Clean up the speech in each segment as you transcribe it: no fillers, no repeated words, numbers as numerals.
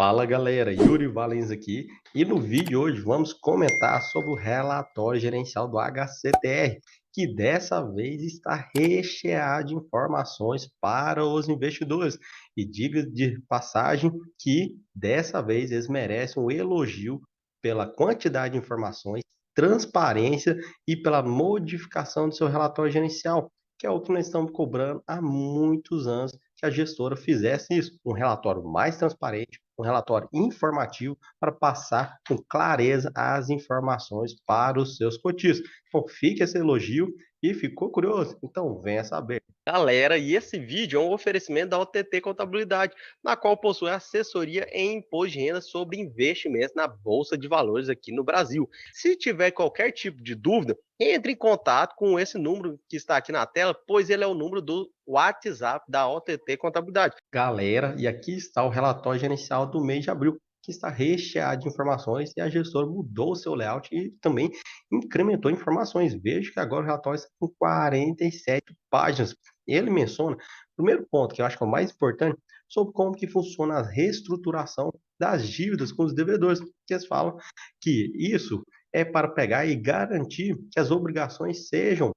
Fala galera, Yuri Valens aqui e no vídeo de hoje vamos comentar sobre o relatório gerencial do HCTR, que dessa vez está recheado de informações para os investidores. E diga de passagem que dessa vez eles merecem um elogio pela quantidade de informações, transparência e pela modificação do seu relatório gerencial, que é o que nós estamos cobrando há muitos anos que a gestora fizesse isso, um relatório mais transparente, um relatório informativo para passar com clareza as informações para os seus cotistas. Então, fique esse elogio e ficou curioso? Então, venha saber. Galera, e esse vídeo é um oferecimento da OTT Contabilidade, na qual possui assessoria em imposto de renda sobre investimentos na Bolsa de Valores aqui no Brasil. Se tiver qualquer tipo de dúvida, entre em contato com esse número que está aqui na tela, pois ele é o número do WhatsApp da OTT Contabilidade. Galera, e aqui está o relatório gerencial do mês de abril, que está recheado de informações e a gestora mudou o seu layout e também incrementou informações. Veja que agora o relatório está com 47 páginas. Ele menciona, primeiro ponto, que eu acho que é o mais importante, sobre como que funciona a reestruturação das dívidas com os devedores, que eles falam que isso é para pegar e garantir que as obrigações sejam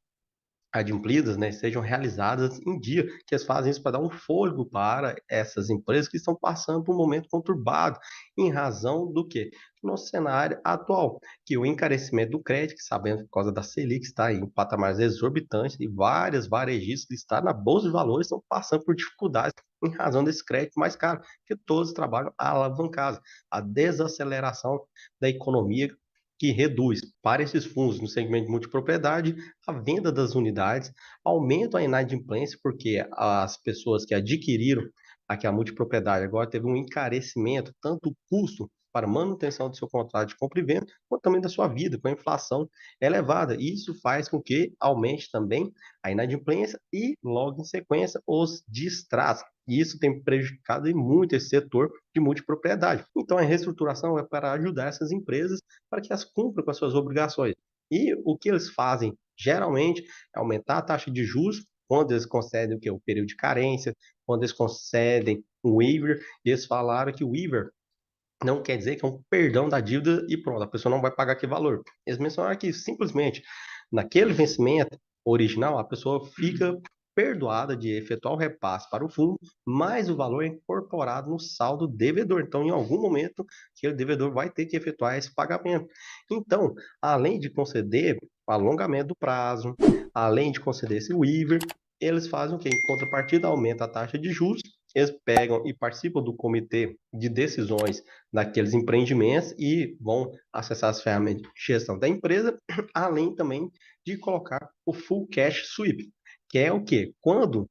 adimplidas, né, sejam realizadas em dia, que eles fazem isso para dar um fôlego para essas empresas que estão passando por um momento conturbado, em razão do que? Do nosso cenário atual, que o encarecimento do crédito, que sabemos por causa da Selic, está em patamares exorbitantes e várias varejistas que estão na Bolsa de Valores estão passando por dificuldades em razão desse crédito mais caro, que todos trabalham alavancados. A desaceleração da economia que reduz para esses fundos no segmento de multipropriedade a venda das unidades, aumenta a inadimplência, porque as pessoas que adquiriram aqui a multipropriedade agora teve um encarecimento, tanto o custo para manutenção do seu contrato de compra e venda, quanto também da sua vida, com a inflação elevada. Isso faz com que aumente também a inadimplência e, logo em sequência, os distratos. E isso tem prejudicado muito esse setor de multipropriedade. Então, a reestruturação é para ajudar essas empresas para que elas cumpram com as suas obrigações. E o que eles fazem geralmente é aumentar a taxa de juros quando eles concedem o que? O período de carência, quando eles concedem o waiver, e eles falaram que o waiver não quer dizer que é um perdão da dívida e pronto, a pessoa não vai pagar aquele valor. Eles mencionaram que simplesmente naquele vencimento original a pessoa fica perdoada de efetuar o repasse para o fundo, mas o valor é incorporado no saldo devedor. Então, em algum momento, aquele devedor vai ter que efetuar esse pagamento. Então, além de conceder o alongamento do prazo, além de conceder esse waiver, eles fazem o que? Em contrapartida, aumenta a taxa de juros, eles pegam e participam do comitê de decisões daqueles empreendimentos e vão acessar as ferramentas de gestão da empresa, além também de colocar o full cash sweep, que é o quê? Quando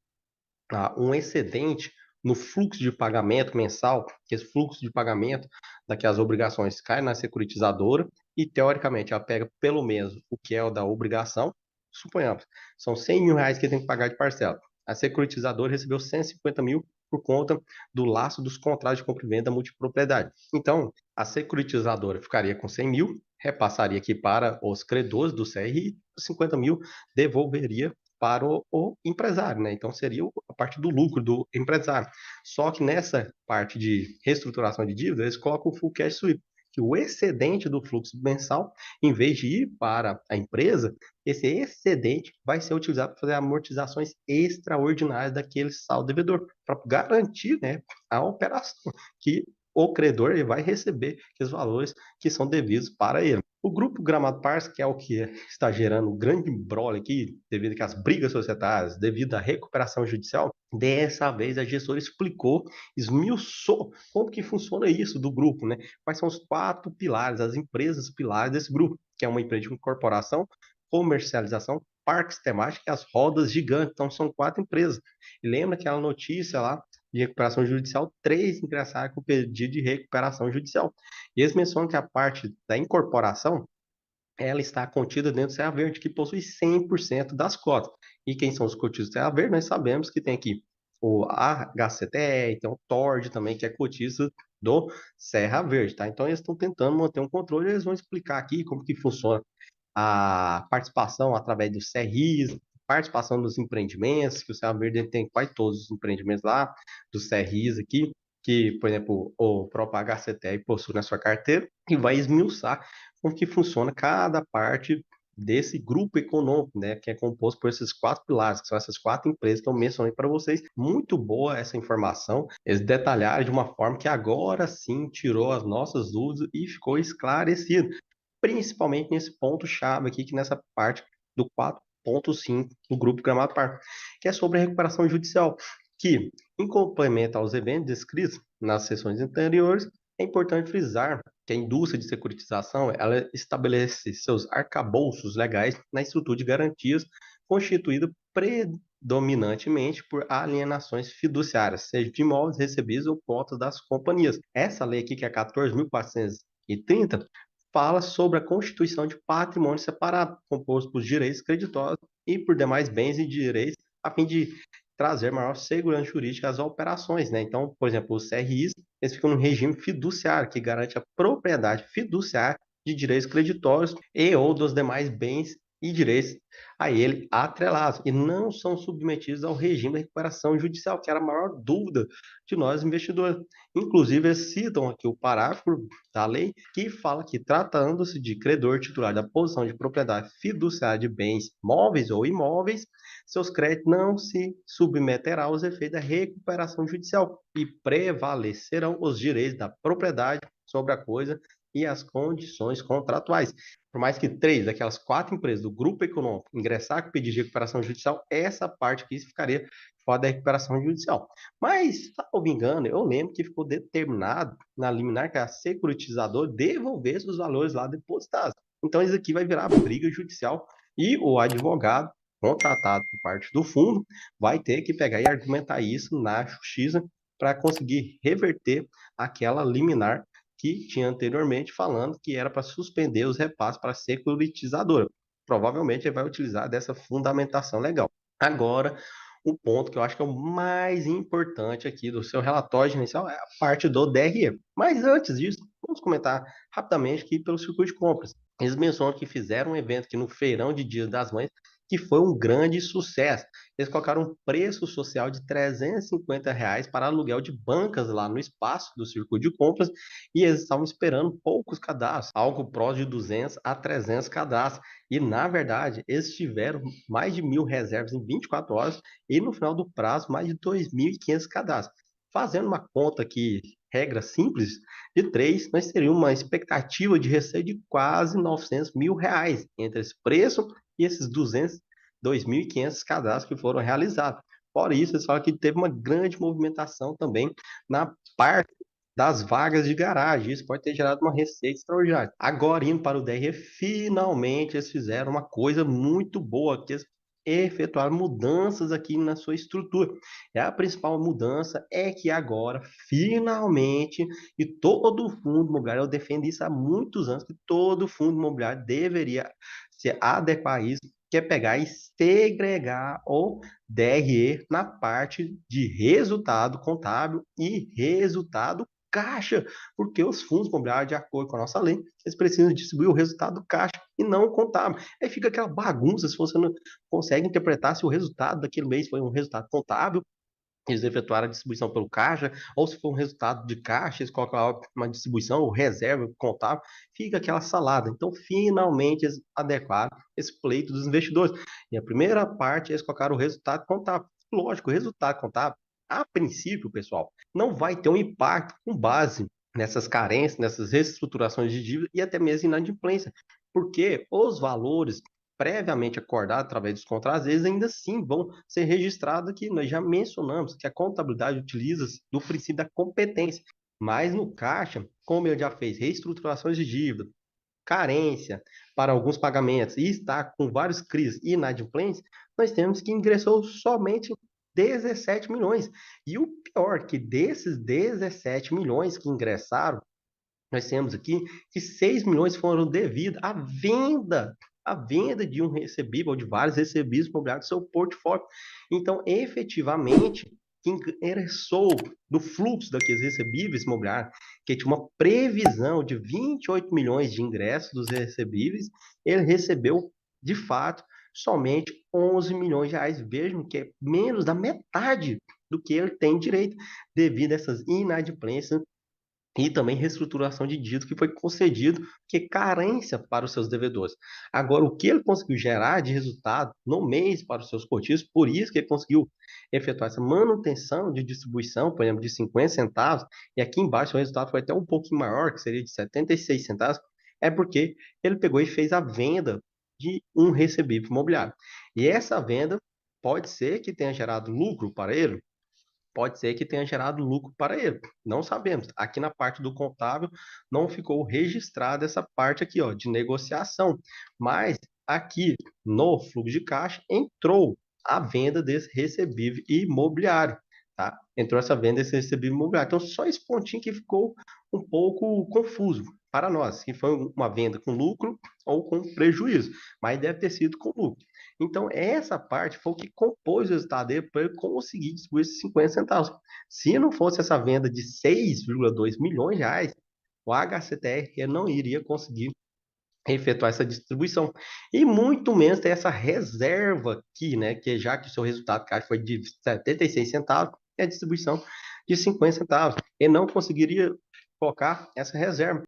um excedente no fluxo de pagamento mensal, que esse fluxo de pagamento daquelas obrigações cai na securitizadora e, teoricamente, ela pega pelo menos o que é o da obrigação, suponhamos, são 100 mil reais que ele tem que pagar de parcela. A securitizadora recebeu 150 mil por conta do laço dos contratos de compra e venda multipropriedade. Então, a securitizadora ficaria com 100 mil, repassaria aqui para os credores do CRI, 50 mil devolveria para o empresário, né? Então seria a parte do lucro do empresário. Só que nessa parte de reestruturação de dívida, eles colocam o full cash sweep, que o excedente do fluxo mensal, em vez de ir para a empresa, esse excedente vai ser utilizado para fazer amortizações extraordinárias daquele saldo devedor, para garantir, né, a operação, que o credor ele vai receber os valores que são devidos para ele. O grupo Gramado Parça, que é o que está gerando um grande embrolho aqui, devido às brigas societárias, devido à recuperação judicial, dessa vez a gestora explicou, esmiuçou como que funciona isso do grupo, né? Quais são os 4 pilares, as empresas pilares desse grupo, que é uma empresa de incorporação, comercialização, parques temáticos e as rodas gigantes. Então, são 4 empresas. E lembra aquela notícia lá de recuperação judicial, 3 ingressaram com pedido de recuperação judicial. E eles mencionam que a parte da incorporação, ela está contida dentro do Serra Verde, que possui 100% das cotas. E quem são os cotistas do Serra Verde? Nós sabemos que tem aqui o HCTR, tem o TORD também, que é cotista do Serra Verde, tá? Então eles estão tentando manter um controle, eles vão explicar aqui como que funciona a participação através dos CRIs, participação dos empreendimentos, que o Serra Verde tem quase todos os empreendimentos lá, dos CRIs aqui, que, por exemplo, o próprio HCTR possui na sua carteira e vai esmiuçar como que funciona cada parte desse grupo econômico, né, que é composto por esses quatro pilares, que são essas quatro empresas que eu mencionei para vocês. Muito boa essa informação, eles detalharam de uma forma que agora sim tirou as nossas dúvidas e ficou esclarecido, principalmente nesse ponto-chave aqui, que nessa parte do 4.5 do Grupo Gramado Par, que é sobre a recuperação judicial, que, em complemento aos eventos descritos nas sessões anteriores, é importante frisar que a indústria de securitização ela estabelece seus arcabouços legais na estrutura de garantias constituída predominantemente por alienações fiduciárias, seja de imóveis recebidos ou cotas das companhias. Essa lei aqui, que é 14.430, fala sobre a constituição de patrimônio separado, composto por direitos creditórios e por demais bens e direitos, a fim de trazer maior segurança jurídica às operações, né? Então, por exemplo, os CRIs, eles ficam no regime fiduciário, que garante a propriedade fiduciária de direitos creditórios e ou dos demais bens e direitos a ele atrelados, e não são submetidos ao regime da recuperação judicial, que era a maior dúvida de nós investidores. Inclusive, eles citam aqui o parágrafo da lei que fala que, tratando-se de credor titular da posição de propriedade fiduciária de bens móveis ou imóveis, seus créditos não se submeterão aos efeitos da recuperação judicial e prevalecerão os direitos da propriedade sobre a coisa e as condições contratuais. Por mais que três daquelas quatro empresas do grupo econômico ingressar com pedido de recuperação judicial, essa parte aqui ficaria fora da recuperação judicial. Mas, salvo engano, eu lembro que ficou determinado na liminar que a securitizadora devolvesse os valores lá depositados. Então, isso aqui vai virar briga judicial e o advogado contratado por parte do fundo vai ter que pegar e argumentar isso na justiça para conseguir reverter aquela liminar que tinha anteriormente falando que era para suspender os repasses para a securitizadora. Provavelmente ele vai utilizar dessa fundamentação legal. Agora, o ponto que eu acho que é o mais importante aqui do seu relatório inicial é a parte do DRE. Mas antes disso, vamos comentar rapidamente aqui pelo circuito de compras. Eles mencionam que fizeram um evento aqui no Feirão de Dia das Mães, que foi um grande sucesso. Eles colocaram um preço social de R$ 350 para aluguel de bancas lá no espaço do circuito de compras e eles estavam esperando poucos cadastros, algo próximo de 200 a 300 cadastros. E, na verdade, eles tiveram mais de 1.000 reservas em 24 horas e, no final do prazo, mais de 2.500 cadastros. Fazendo uma conta aqui, regra simples, de 3, nós teríamos uma expectativa de receita de quase R$ 900.000 entre esse preço e esses 2.500 cadastros que foram realizados. Fora isso, eles falam que teve uma grande movimentação também na parte das vagas de garagem. Isso pode ter gerado uma receita extraordinária. Agora, indo para o DRE, finalmente eles fizeram uma coisa muito boa, que eles efetuaram mudanças aqui na sua estrutura. E a principal mudança é que agora, finalmente, e todo fundo imobiliário, eu defendo isso há muitos anos, que todo fundo imobiliário deveria se adequar a isso, que é pegar e segregar o DRE na parte de resultado contábil e resultado caixa, porque os fundos imobiliários, de acordo com a nossa lei, eles precisam distribuir o resultado caixa e não o contábil. Aí fica aquela bagunça se você não consegue interpretar se o resultado daquele mês foi um resultado contábil, eles efetuaram a distribuição pelo caixa, ou se for um resultado de caixa, eles colocam uma distribuição ou reserva contábil, fica aquela salada. Então, finalmente, eles adequaram esse pleito dos investidores. E a primeira parte, eles colocaram o resultado contábil. Lógico, o resultado contábil, a princípio, pessoal, não vai ter um impacto com base nessas carências, nessas reestruturações de dívida e até mesmo inadimplência, porque os valores previamente acordados através dos contratos, eles ainda assim vão ser registrados aqui. Nós já mencionamos que a contabilidade utiliza do princípio da competência, mas no caixa, como ele já fez reestruturações de dívida, carência para alguns pagamentos e está com vários CRIs e inadimplentes, nós temos que ingressou somente 17 milhões. E o pior, que desses 17 milhões que ingressaram, nós temos aqui que 6 milhões foram devidos à venda de um recebível, ou de vários recebíveis imobiliários do seu portfólio. Então, efetivamente, quem ingressou do fluxo daqueles recebíveis imobiliários, que tinha uma previsão de 28 milhões de ingressos dos recebíveis, ele recebeu, de fato, somente 11 milhões de reais. Vejam que é menos da metade do que ele tem direito, devido a essas inadimplências e também reestruturação de dívida que foi concedido, que é carência para os seus devedores. Agora, o que ele conseguiu gerar de resultado no mês para os seus cotistas, por isso que ele conseguiu efetuar essa manutenção de distribuição, por exemplo, de 50 centavos, e aqui embaixo o resultado foi até um pouquinho maior, que seria de 76 centavos, é porque ele pegou e fez a venda de um recebível imobiliário. E essa venda pode ser que tenha gerado lucro para ele, pode ser que tenha gerado lucro para ele. Não sabemos. Aqui na parte do contábil não ficou registrada essa parte aqui, ó, de negociação. Mas aqui no fluxo de caixa entrou a venda desse recebível imobiliário, tá? Entrou essa venda desse recebível imobiliário. Então só esse pontinho que ficou um pouco confuso para nós, se foi uma venda com lucro ou com prejuízo, mas deve ter sido com lucro. Então, essa parte foi o que compôs o resultado dele para ele conseguir distribuir esses 50 centavos. Se não fosse essa venda de 6,2 milhões de reais, o HCTR ele não iria conseguir efetuar essa distribuição. E muito menos ter essa reserva aqui, né? Que já que o seu resultado caixa foi de 76 centavos, é a distribuição de 50 centavos. Ele não conseguiria colocar essa reserva.